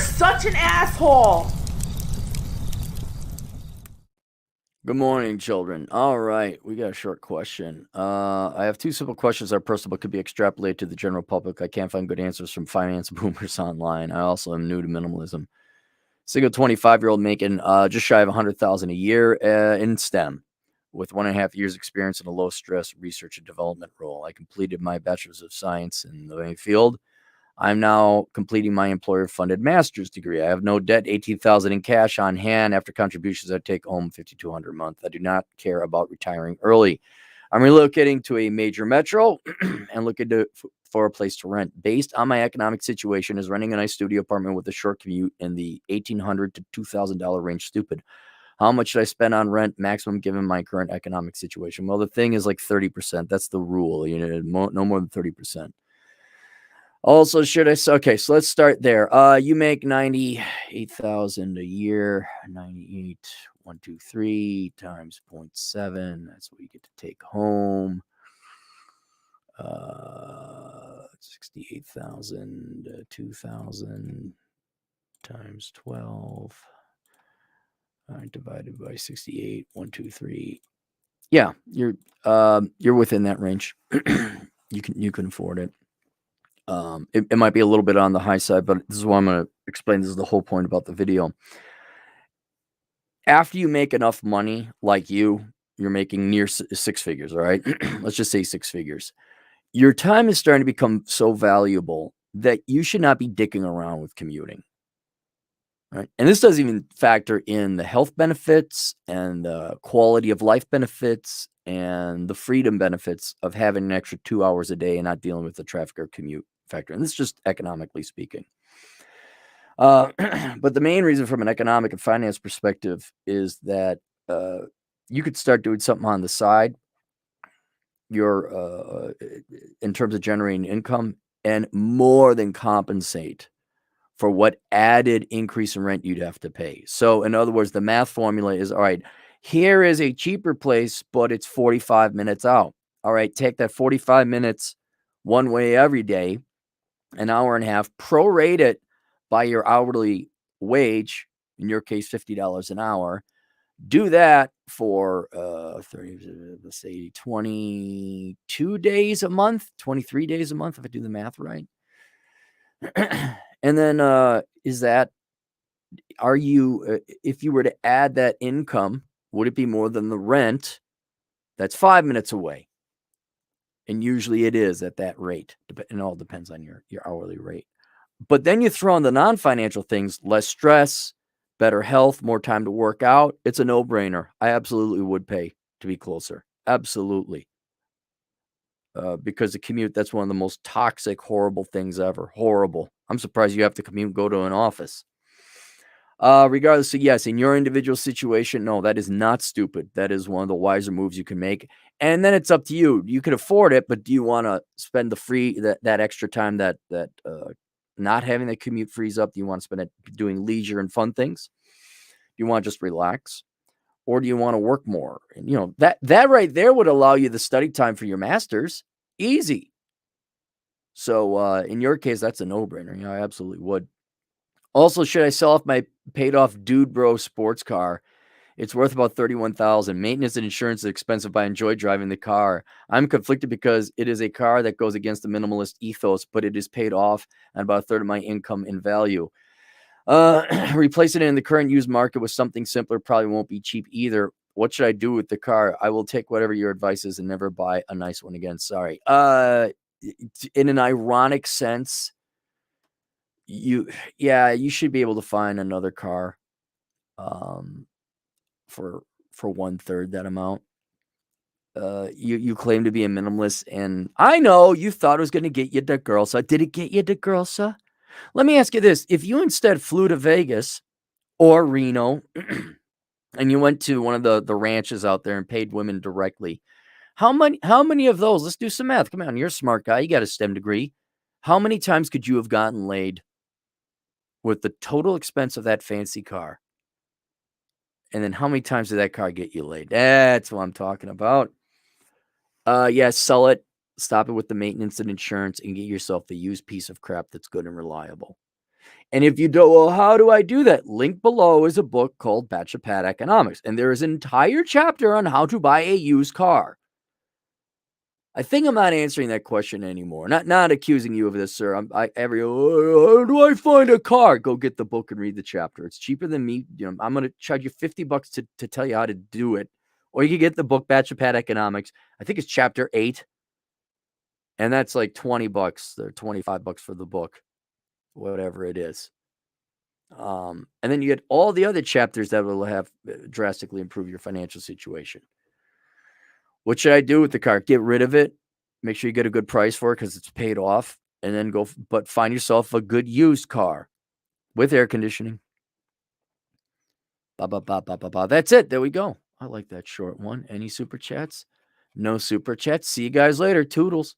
such an asshole. Good morning, children. All right, we got a short question. I have two simple questions that are personal but could be extrapolated to the general public. I can't find good answers from finance boomers online. I also am new to minimalism. Single 25-year-old making just shy of 100,000 a year in STEM, with 1.5 years experience in a low-stress research and development role. I completed my bachelor's of science in the field. I'm now completing my employer-funded master's degree. I have no debt, 18,000 in cash on hand. After contributions, I take home 5,200 a month. I do not care about retiring early. I'm relocating to a major metro and looking for a place to rent. Based on my economic situation, is renting a nice studio apartment with a short commute in the $1,800 to $2,000 range stupid? How much should I spend on rent maximum given my current economic situation? Well, the thing is like 30%. That's the rule. No more than 30%. Also, okay, so let's start there. You make 98,000 a year, 98,123 times 0.7. That's what you get to take home. 68,000, 2,000 times 12. Divided by 68,123. Yeah, you're within that range. you can afford it. It might be a little bit on the high side, but this is what I'm going to explain. This is the whole point about the video. After you make enough money, like you're making near six figures, all right? Let's just say six figures. Your time is starting to become so valuable that you should not be dicking around with commuting. Right? And this doesn't even factor in the health benefits and the quality of life benefits and the freedom benefits of having an extra 2 hours a day and not dealing with the traffic or commute factor. And this is just economically speaking. But the main reason from an economic and finance perspective is that you could start doing something on the side, in terms of generating income, and more than compensate for what added increase in rent you'd have to pay. So in other words, the math formula is, all right, here is a cheaper place, but it's 45 minutes out. All right, take that 45 minutes one way every day, an hour and a half, prorate it by your hourly wage, in your case, $50 an hour. Do that for 30, let's say 22 days a month, 23 days a month, if I do the math right. And then if you were to add that income, would it be more than the rent that's 5 minutes away? And usually it is at that rate. It all depends on your hourly rate. But then you throw in the non-financial things, less stress, better health, more time to work out. It's a no-brainer. I absolutely would pay to be closer. Absolutely. Because the commute, that's one of the most toxic, horrible things ever. Horrible. I'm surprised you have to commute and go to an office. Regardless, so yes, in your individual situation, no, that is not stupid. That is one of the wiser moves you can make. And then it's up to you. You can afford it, but do you want to spend that extra time that not having the commute frees up? Do you want to spend it doing leisure and fun things? Do you want to just relax? Or do you want to work more? And that right there would allow you the study time for your master's. Easy. So in your case, that's a no-brainer. I absolutely would. Also, should I sell off my paid-off Dude Bro sports car? It's worth about $31,000. Maintenance and insurance is expensive, but I enjoy driving the car. I'm conflicted because it is a car that goes against the minimalist ethos, but it is paid off and about a third of my income in value. Replacing it in the current used market with something simpler probably won't be cheap either. What should I do with the car? I will take whatever your advice is and never buy a nice one again. Sorry. In an ironic sense, you should be able to find another car for 1/3 that amount. You claim to be a minimalist, and I know you thought it was going to get you to Girlsa. Did it get you to Girlsa? Let me ask you this. If you instead flew to Vegas or Reno and you went to one of the ranches out there and paid women directly, how many of those, let's do some math. Come on, you're a smart guy. You got a STEM degree. How many times could you have gotten laid with the total expense of that fancy car? And then how many times did that car get you laid? That's what I'm talking about. Sell it. Stop it with the maintenance and insurance and get yourself the used piece of crap that's good and reliable. And if you don't, well, how do I do that? Link below is a book called Bachelor Pad Economics. And there is an entire chapter on how to buy a used car. I think I'm not answering that question anymore. Not accusing you of this, sir. How do I find a car? Go get the book and read the chapter. It's cheaper than me. I'm going to charge you $50 to tell you how to do it. Or you can get the book Bachelor Pad Economics. I think it's chapter 8. And that's like $20 or $25 for the book, whatever it is. And then you get all the other chapters that will have drastically improve your financial situation. What should I do with the car? Get rid of it. Make sure you get a good price for it because it's paid off. And then but find yourself a good used car with air conditioning. That's it. There we go. I like that short one. Any super chats? No super chats. See you guys later. Toodles.